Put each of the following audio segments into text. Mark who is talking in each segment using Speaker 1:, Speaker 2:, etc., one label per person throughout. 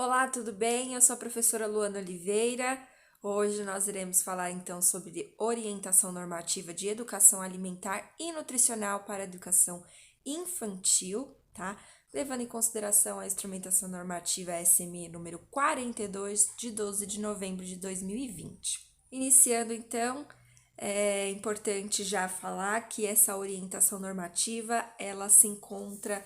Speaker 1: Olá, tudo bem? Eu sou a professora Luana Oliveira. Hoje nós iremos falar então sobre orientação normativa de educação alimentar e nutricional para a educação infantil, tá? Levando em consideração a instrumentação normativa SME número 42, de 12 de novembro de 2020. Iniciando então, é importante já falar que essa orientação normativa, ela se encontra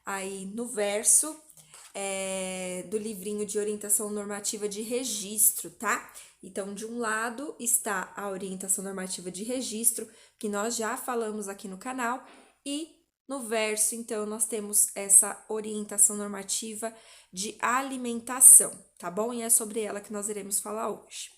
Speaker 1: aí no verso do livrinho de orientação normativa de registro, tá? Então, de um lado está a orientação normativa de registro, que nós já falamos aqui no canal, e no verso, então, nós temos essa orientação normativa de alimentação, tá bom? E é sobre ela que nós iremos falar hoje.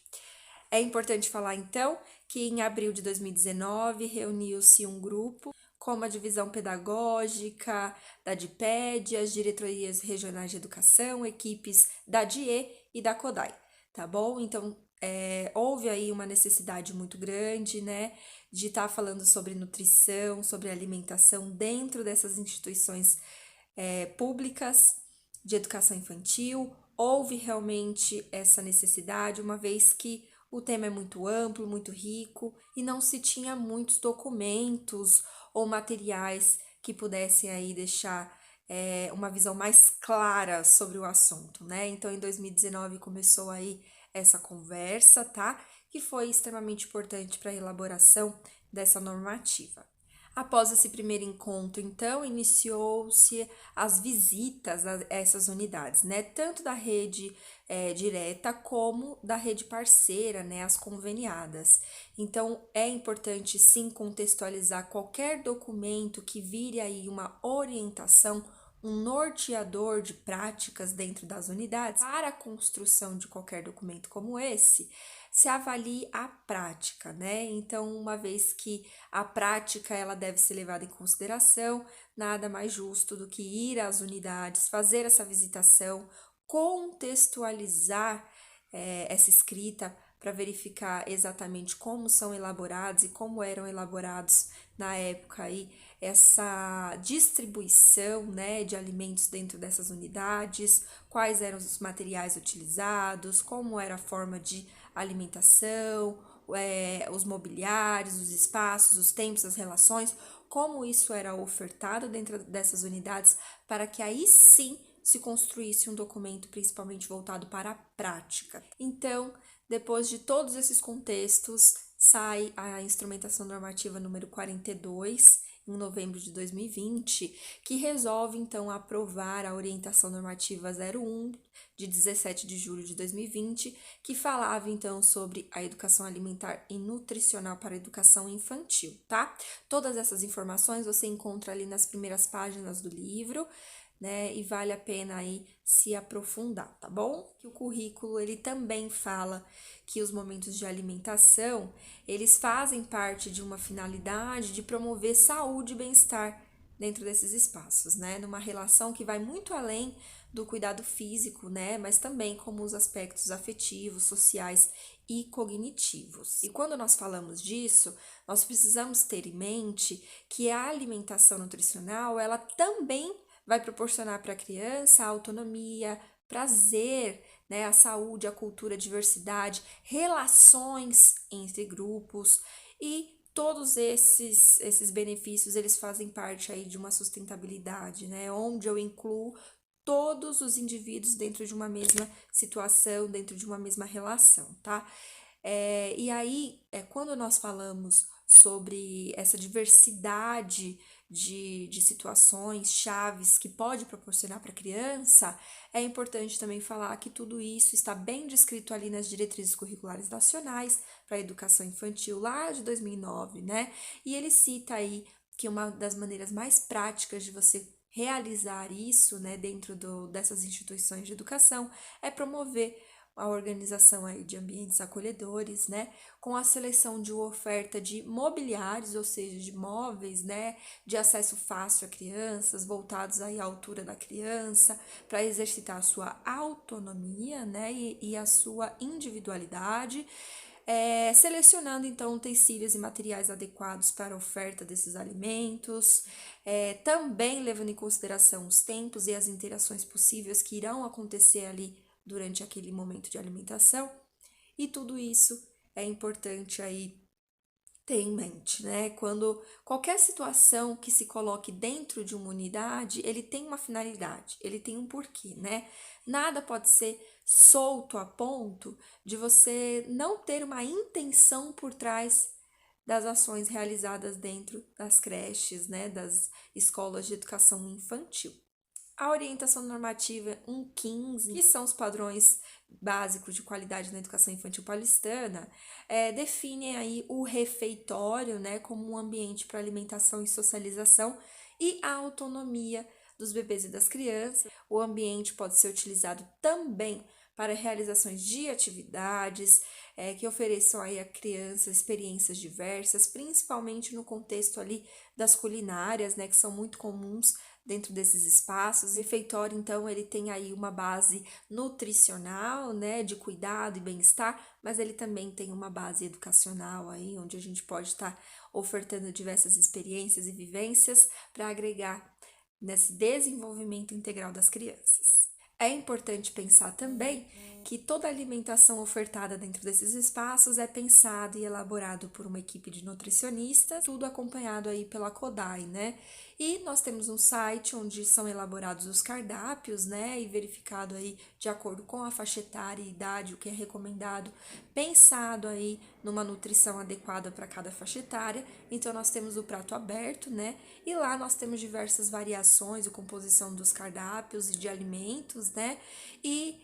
Speaker 1: É importante falar, então, que em abril de 2019 reuniu-se um grupo como a divisão pedagógica da DIPED, as diretorias regionais de educação, equipes da DIE e da CODAI, tá bom? Então, houve aí uma necessidade muito grande, né, de estar falando sobre nutrição, sobre alimentação dentro dessas instituições públicas de educação infantil. Houve realmente essa necessidade, uma vez que o tema é muito amplo, muito rico e não se tinha muitos documentos ou materiais que pudessem aí deixar uma visão mais clara sobre o assunto, né? Então, em 2019 começou aí essa conversa, tá? Que foi extremamente importante para a elaboração dessa normativa. Após esse primeiro encontro, então, iniciou-se as visitas a essas unidades, né? Tanto da rede direta como da rede parceira, né? As conveniadas. Então, é importante sim contextualizar qualquer documento que vire aí uma orientação, um norteador de práticas dentro das unidades. Para a construção de qualquer documento como esse, se avalie a prática, né? Então, uma vez que a prática ela deve ser levada em consideração, nada mais justo do que ir às unidades, fazer essa visitação, contextualizar essa escrita para verificar exatamente como são elaborados e como eram elaborados na época aí essa distribuição, né, de alimentos dentro dessas unidades, quais eram os materiais utilizados, como era a forma de alimentação, os mobiliários, os espaços, os tempos, as relações, como isso era ofertado dentro dessas unidades, para que aí sim se construísse um documento principalmente voltado para a prática. Então, depois de todos esses contextos, sai a instrumentação normativa número 42, em novembro de 2020, que resolve então aprovar a orientação normativa 01 de 17 de julho de 2020, que falava então sobre a educação alimentar e nutricional para a educação infantil, tá? Todas essas informações você encontra ali nas primeiras páginas do livro, né? E vale a pena aí se aprofundar, tá bom? Que o currículo ele também fala que os momentos de alimentação, eles fazem parte de uma finalidade de promover saúde e bem-estar dentro desses espaços, né? Numa relação que vai muito além do cuidado físico, né? Mas também como os aspectos afetivos, sociais e cognitivos. E quando nós falamos disso, nós precisamos ter em mente que a alimentação nutricional, ela também vai proporcionar para a criança a autonomia, prazer, né, a saúde, a cultura, a diversidade, relações entre grupos e todos esses benefícios, eles fazem parte aí de uma sustentabilidade, né, onde eu incluo todos os indivíduos dentro de uma mesma situação, dentro de uma mesma relação, tá? E aí, quando nós falamos sobre essa diversidade de situações chaves que pode proporcionar para a criança, é importante também falar que tudo isso está bem descrito ali nas diretrizes curriculares nacionais para a educação infantil lá de 2009, né? E ele cita aí que uma das maneiras mais práticas de você realizar isso, né, dentro dessas instituições de educação é promover a organização aí de ambientes acolhedores, né, com a seleção de uma oferta de mobiliários, ou seja, de móveis, né, de acesso fácil a crianças, voltados aí à altura da criança, para exercitar a sua autonomia, né, e a sua individualidade, selecionando então utensílios e materiais adequados para a oferta desses alimentos, também levando em consideração os tempos e as interações possíveis que irão acontecer ali durante aquele momento de alimentação. E tudo isso é importante aí ter em mente, né? Quando qualquer situação que se coloque dentro de uma unidade, ele tem uma finalidade, ele tem um porquê, né? Nada pode ser solto a ponto de você não ter uma intenção por trás das ações realizadas dentro das creches, né? Das escolas de educação infantil. A orientação normativa 115, que são os padrões básicos de qualidade na educação infantil paulistana, definem aí o refeitório, né, como um ambiente para alimentação e socialização e a autonomia dos bebês e das crianças. O ambiente pode ser utilizado também para realizações de atividades que ofereçam aí a criança experiências diversas, principalmente no contexto ali das culinárias, né, que são muito comuns dentro desses espaços. O refeitório, então, ele tem aí uma base nutricional, né, de cuidado e bem-estar, mas ele também tem uma base educacional aí, onde a gente pode estar ofertando diversas experiências e vivências para agregar nesse desenvolvimento integral das crianças. É importante pensar também que toda a alimentação ofertada dentro desses espaços é pensado e elaborado por uma equipe de nutricionistas, tudo acompanhado aí pela CODAI, né? E nós temos um site onde são elaborados os cardápios, né? E verificado aí de acordo com a faixa etária e idade, o que é recomendado, pensado aí numa nutrição adequada para cada faixa etária. Então nós temos o prato aberto, né? E lá nós temos diversas variações e composição dos cardápios e de alimentos, né? E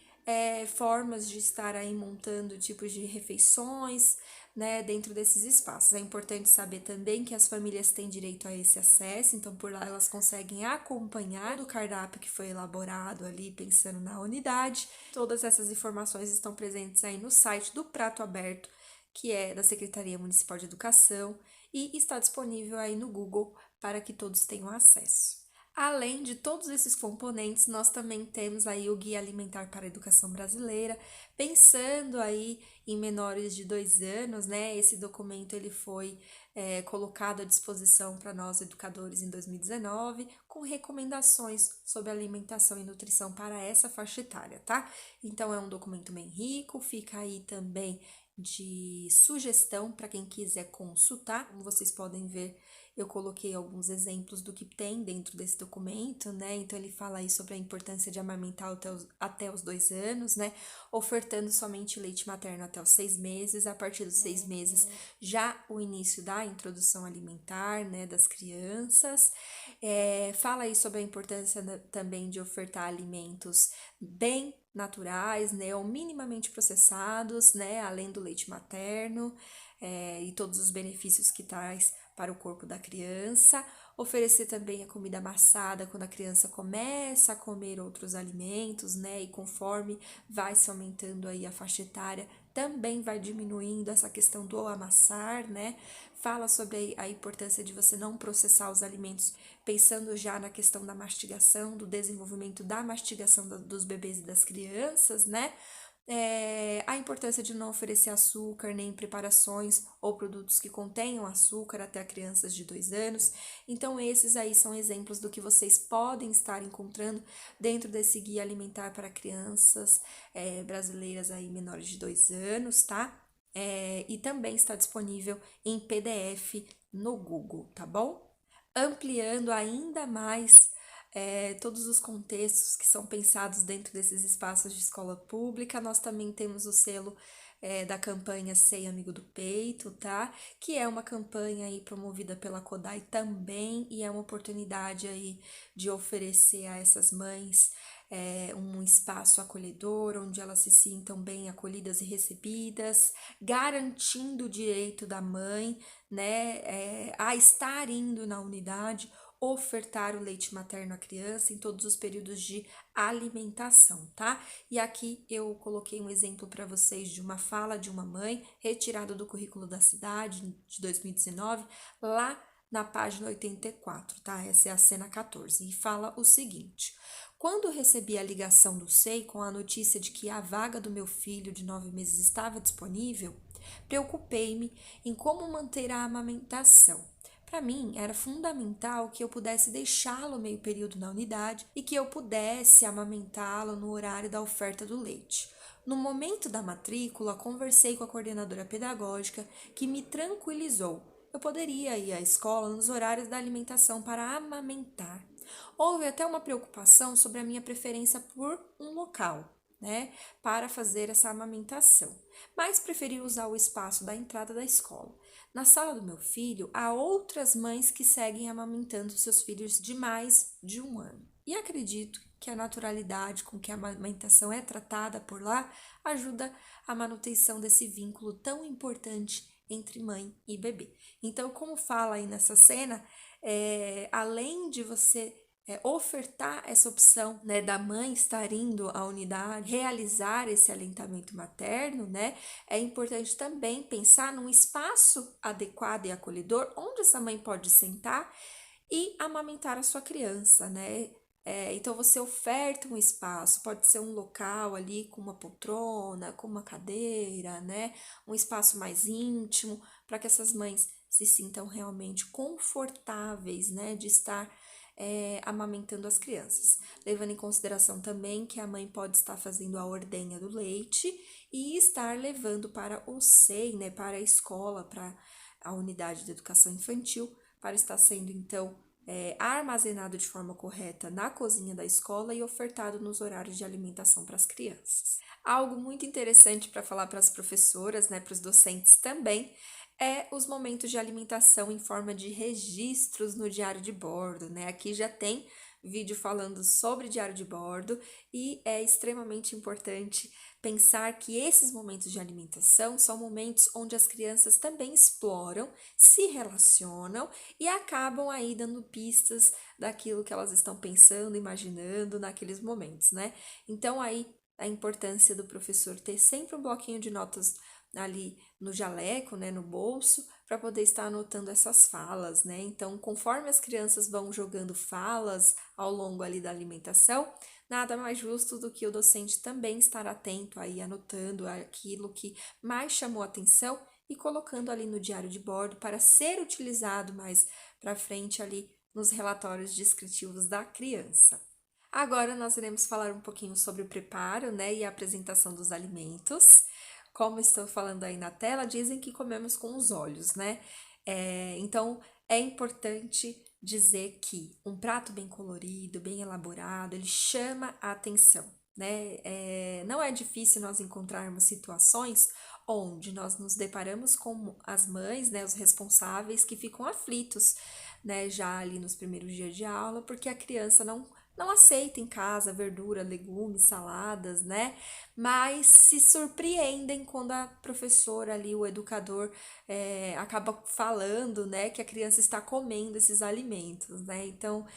Speaker 1: formas de estar aí montando tipos de refeições, né, dentro desses espaços. É importante saber também que as famílias têm direito a esse acesso, então por lá elas conseguem acompanhar o cardápio que foi elaborado ali, pensando na unidade. Todas essas informações estão presentes aí no site do Prato Aberto, que é da Secretaria Municipal de Educação, e está disponível aí no Google para que todos tenham acesso. Além de todos esses componentes, nós também temos aí o Guia Alimentar para a Educação Brasileira, pensando aí em menores de 2 anos, né? Esse documento ele foi colocado à disposição para nós educadores em 2019, com recomendações sobre alimentação e nutrição para essa faixa etária, tá? Então é um documento bem rico, fica aí também de sugestão para quem quiser consultar. Como vocês podem ver, eu coloquei alguns exemplos do que tem dentro desse documento, né? Então, ele fala aí sobre a importância de amamentar até os 2 anos, né? Ofertando somente leite materno até os 6 meses. A partir dos 6 meses, já o início da introdução alimentar, né? Das crianças. Fala aí sobre a importância também de ofertar alimentos bem naturais, né? Ou minimamente processados, né? Além do leite materno. E todos os benefícios que traz para o corpo da criança, oferecer também a comida amassada quando a criança começa a comer outros alimentos, né? E conforme vai se aumentando aí a faixa etária, também vai diminuindo essa questão do amassar, né? Fala sobre a importância de você não processar os alimentos, pensando já na questão da mastigação, do desenvolvimento da mastigação dos bebês e das crianças, né? A importância de não oferecer açúcar nem preparações ou produtos que contenham açúcar até a crianças de 2 anos. Então, esses aí são exemplos do que vocês podem estar encontrando dentro desse guia alimentar para crianças brasileiras aí menores de 2 anos, tá? E também está disponível em PDF no Google, tá bom? Ampliando ainda mais todos os contextos que são pensados dentro desses espaços de escola pública. Nós também temos o selo da campanha Sei Amigo do Peito, tá? Que é uma campanha aí promovida pela CODAI também, e é uma oportunidade aí de oferecer a essas mães um espaço acolhedor, onde elas se sintam bem acolhidas e recebidas, garantindo o direito da mãe, né, a estar indo na unidade, ofertar o leite materno à criança em todos os períodos de alimentação, tá? E aqui eu coloquei um exemplo para vocês de uma fala de uma mãe, retirada do currículo da cidade de 2019, lá na página 84, tá? Essa é a cena 14, e fala o seguinte: quando recebi a ligação do SEI com a notícia de que a vaga do meu filho de 9 meses estava disponível, preocupei-me em como manter a amamentação. Para mim, era fundamental que eu pudesse deixá-lo meio período na unidade e que eu pudesse amamentá-lo no horário da oferta do leite. No momento da matrícula, conversei com a coordenadora pedagógica, que me tranquilizou. Eu poderia ir à escola nos horários da alimentação para amamentar. Houve até uma preocupação sobre a minha preferência por um local, né, para fazer essa amamentação, mas preferi usar o espaço da entrada da escola. Na sala do meu filho, há outras mães que seguem amamentando seus filhos de mais de 1 ano. E acredito que a naturalidade com que a amamentação é tratada por lá ajuda a manutenção desse vínculo tão importante entre mãe e bebê. Então, como fala aí nessa cena, além de você ofertar essa opção, né, da mãe estar indo à unidade, realizar esse aleitamento materno, né, é importante também pensar num espaço adequado e acolhedor onde essa mãe pode sentar e amamentar a sua criança, né? Então você oferta um espaço, pode ser um local ali com uma poltrona, com uma cadeira, né? Um espaço mais íntimo, para que essas mães se sintam realmente confortáveis, né? De estar amamentando as crianças. Levando em consideração também que a mãe pode estar fazendo a ordenha do leite e estar levando para o SEI, né? Para a escola, para a unidade de educação infantil, para estar sendo então armazenado de forma correta na cozinha da escola e ofertado nos horários de alimentação para as crianças. Algo muito interessante para falar para as professoras, né, para os docentes também, é os momentos de alimentação em forma de registros no diário de bordo, né? Aqui já tem vídeo falando sobre diário de bordo e é extremamente importante pensar que esses momentos de alimentação são momentos onde as crianças também exploram, se relacionam e acabam aí dando pistas daquilo que elas estão pensando, imaginando naqueles momentos, né? Então aí a importância do professor ter sempre um bloquinho de notas ali no jaleco, né, no bolso, para poder estar anotando essas falas, né? Então, conforme as crianças vão jogando falas ao longo ali da alimentação, nada mais justo do que o docente também estar atento aí, anotando aquilo que mais chamou atenção e colocando ali no diário de bordo para ser utilizado mais para frente ali nos relatórios descritivos da criança. Agora nós iremos falar um pouquinho sobre o preparo, né, e a apresentação dos alimentos. Como estou falando aí na tela, dizem que comemos com os olhos, né? Então é importante dizer que um prato bem colorido, bem elaborado, ele chama a atenção, né? Não é difícil nós encontrarmos situações onde nós nos deparamos com as mães, né, os responsáveis que ficam aflitos, né, já ali nos primeiros dias de aula, porque a criança não aceita em casa verdura, legumes, saladas, né? Mas se surpreendem quando a professora ali, o educador, acaba falando, né, que a criança está comendo esses alimentos, né? Então,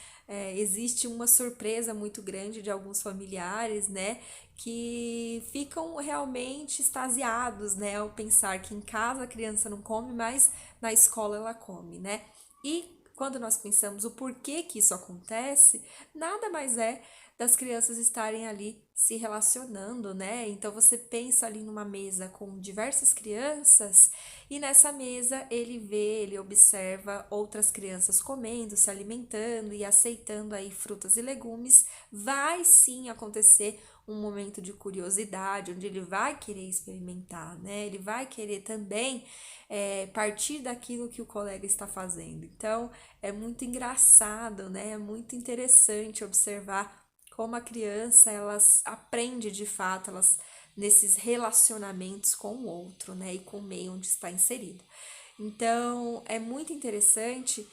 Speaker 1: existe uma surpresa muito grande de alguns familiares, né, que ficam realmente extasiados, né, ao pensar que em casa a criança não come, mas na escola ela come, né? E quando nós pensamos o porquê que isso acontece, nada mais é das crianças estarem ali se relacionando, né? Então você pensa ali numa mesa com diversas crianças e nessa mesa ele observa outras crianças comendo, se alimentando e aceitando aí frutas e legumes. Vai sim acontecer um momento de curiosidade, onde ele vai querer experimentar, né? Ele vai querer também partir daquilo que o colega está fazendo. Então, é muito engraçado, né? É muito interessante observar como a criança, elas aprende de fato, elas nesses relacionamentos com o outro, né? E com o meio onde está inserido. Então, é muito interessante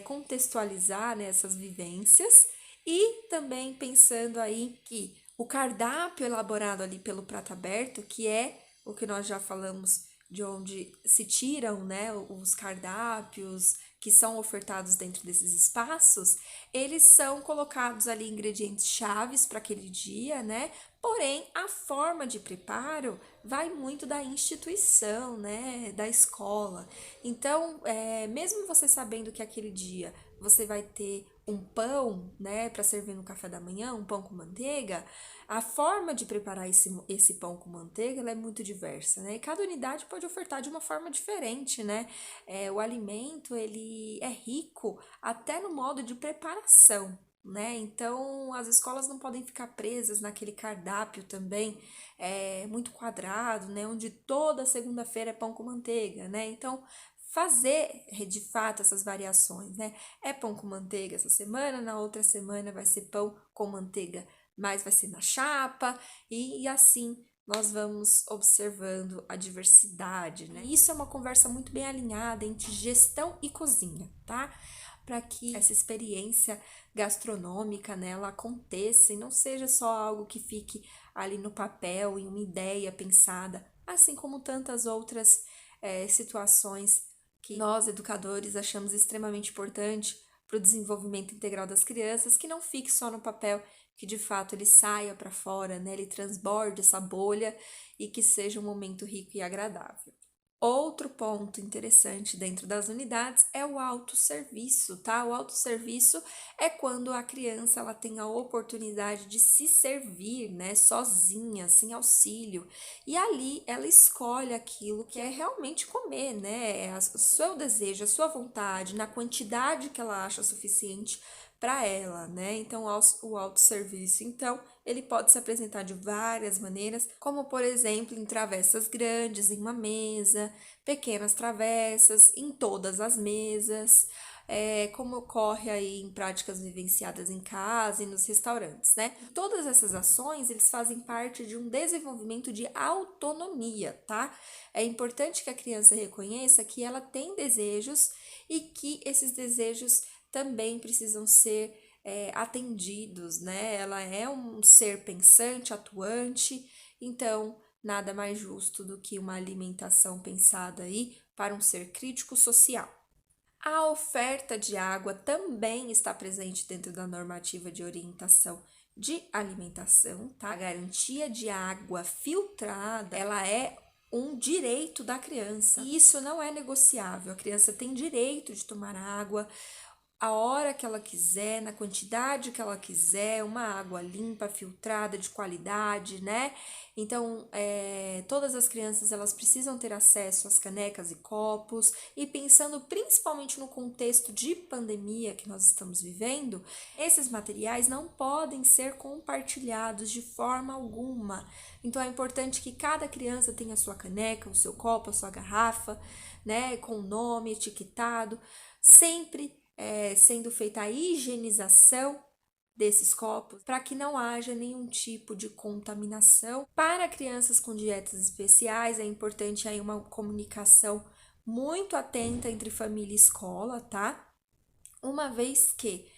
Speaker 1: contextualizar, né, essas vivências e também pensando aí que o cardápio elaborado ali pelo prato aberto, que é o que nós já falamos de onde se tiram, né, os cardápios que são ofertados dentro desses espaços, eles são colocados ali ingredientes chaves para aquele dia, né? Porém, a forma de preparo vai muito da instituição, né, da escola. Então, mesmo você sabendo que aquele dia você vai ter um pão, né, para servir no café da manhã, um pão com manteiga, a forma de preparar esse pão com manteiga ela é muito diversa, né? E cada unidade pode ofertar de uma forma diferente, né? O alimento, ele é rico até no modo de preparação, né? Então, as escolas não podem ficar presas naquele cardápio também, muito quadrado, né? Onde toda segunda-feira é pão com manteiga, né? Então, fazer de fato essas variações, né? É pão com manteiga essa semana, na outra semana vai ser pão com manteiga, mas vai ser na chapa, e assim nós vamos observando a diversidade, né? E isso é uma conversa muito bem alinhada entre gestão e cozinha, tá? Para que essa experiência gastronômica, né, ela aconteça e não seja só algo que fique ali no papel, em uma ideia pensada, assim como tantas outras situações que nós, educadores, achamos extremamente importante para o desenvolvimento integral das crianças, que não fique só no papel, que de fato ele saia para fora, né? Ele transborde essa bolha e que seja um momento rico e agradável. Outro ponto interessante dentro das unidades é o autosserviço, tá? O autosserviço é quando a criança ela tem a oportunidade de se servir, né, sozinha, sem auxílio. E ali ela escolhe aquilo que é realmente comer, né? O seu desejo, a sua vontade, na quantidade que ela acha suficiente para ela, né? Então, o autosserviço, então, ele pode se apresentar de várias maneiras, como por exemplo, em travessas grandes em uma mesa, pequenas travessas em todas as mesas, como ocorre aí em práticas vivenciadas em casa e nos restaurantes, né? Todas essas ações, eles fazem parte de um desenvolvimento de autonomia, tá? É importante que a criança reconheça que ela tem desejos e que esses desejos também precisam ser atendidos, né? Ela é um ser pensante, atuante, então nada mais justo do que uma alimentação pensada aí para um ser crítico social. A oferta de água também está presente dentro da normativa de orientação de alimentação, tá? A garantia de água filtrada, ela é um direito da criança. E isso não é negociável. A criança tem direito de tomar água a hora que ela quiser, na quantidade que ela quiser, uma água limpa, filtrada, de qualidade, né? Então, todas as crianças elas precisam ter acesso às canecas e copos, e pensando principalmente no contexto de pandemia que nós estamos vivendo, esses materiais não podem ser compartilhados de forma alguma. Então, é importante que cada criança tenha a sua caneca, o seu copo, a sua garrafa, né? Com o nome etiquetado, sempre sendo feita a higienização desses copos para que não haja nenhum tipo de contaminação. Para crianças com dietas especiais, é importante aí uma comunicação muito atenta entre família e escola, tá? Uma vez que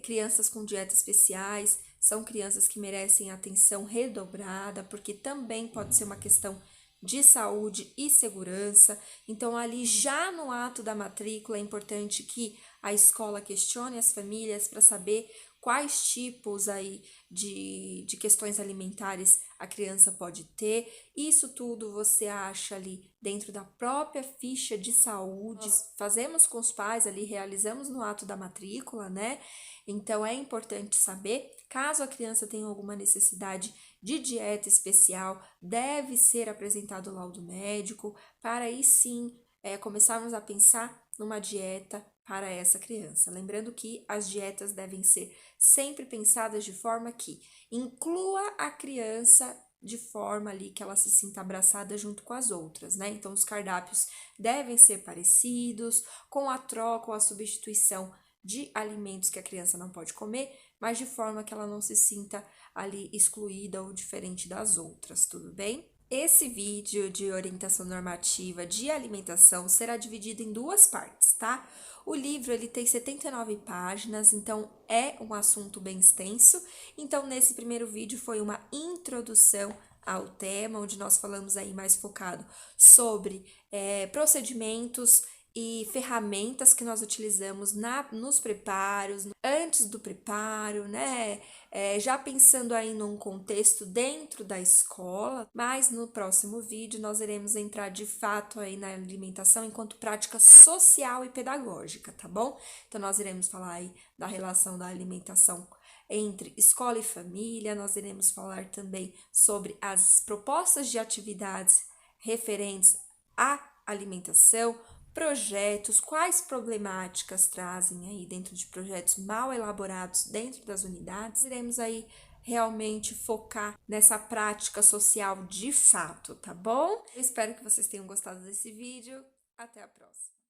Speaker 1: crianças com dietas especiais são crianças que merecem atenção redobrada, porque também pode ser uma questão de saúde e segurança. Então, ali já no ato da matrícula, é importante que a escola questione as famílias para saber quais tipos aí de questões alimentares a criança pode ter. Isso tudo você acha ali dentro da própria ficha de saúde. Fazemos com os pais ali, realizamos no ato da matrícula, né? Então, é importante saber, caso a criança tenha alguma necessidade de dieta especial, deve ser apresentado o laudo médico, para aí sim começarmos a pensar numa dieta para essa criança. Lembrando que as dietas devem ser sempre pensadas de forma que inclua a criança de forma ali que ela se sinta abraçada junto com as outras, né? Então, os cardápios devem ser parecidos, com a troca ou a substituição de alimentos que a criança não pode comer, mas de forma que ela não se sinta ali excluída ou diferente das outras, tudo bem? Esse vídeo de orientação normativa de alimentação será dividido em duas partes, tá? O livro ele tem 79 páginas, então é um assunto bem extenso. Então, nesse primeiro vídeo foi uma introdução ao tema, onde nós falamos aí mais focado sobre procedimentos e ferramentas que nós utilizamos nos preparos, antes do preparo, né? já pensando aí num contexto dentro da escola, mas no próximo vídeo nós iremos entrar de fato aí na alimentação enquanto prática social e pedagógica, tá bom? Então nós iremos falar aí da relação da alimentação entre escola e família, nós iremos falar também sobre as propostas de atividades referentes à alimentação, projetos, quais problemáticas trazem aí dentro de projetos mal elaborados dentro das unidades. Iremos aí realmente focar nessa prática social de fato, tá bom? Eu espero que vocês tenham gostado desse vídeo. Até a próxima!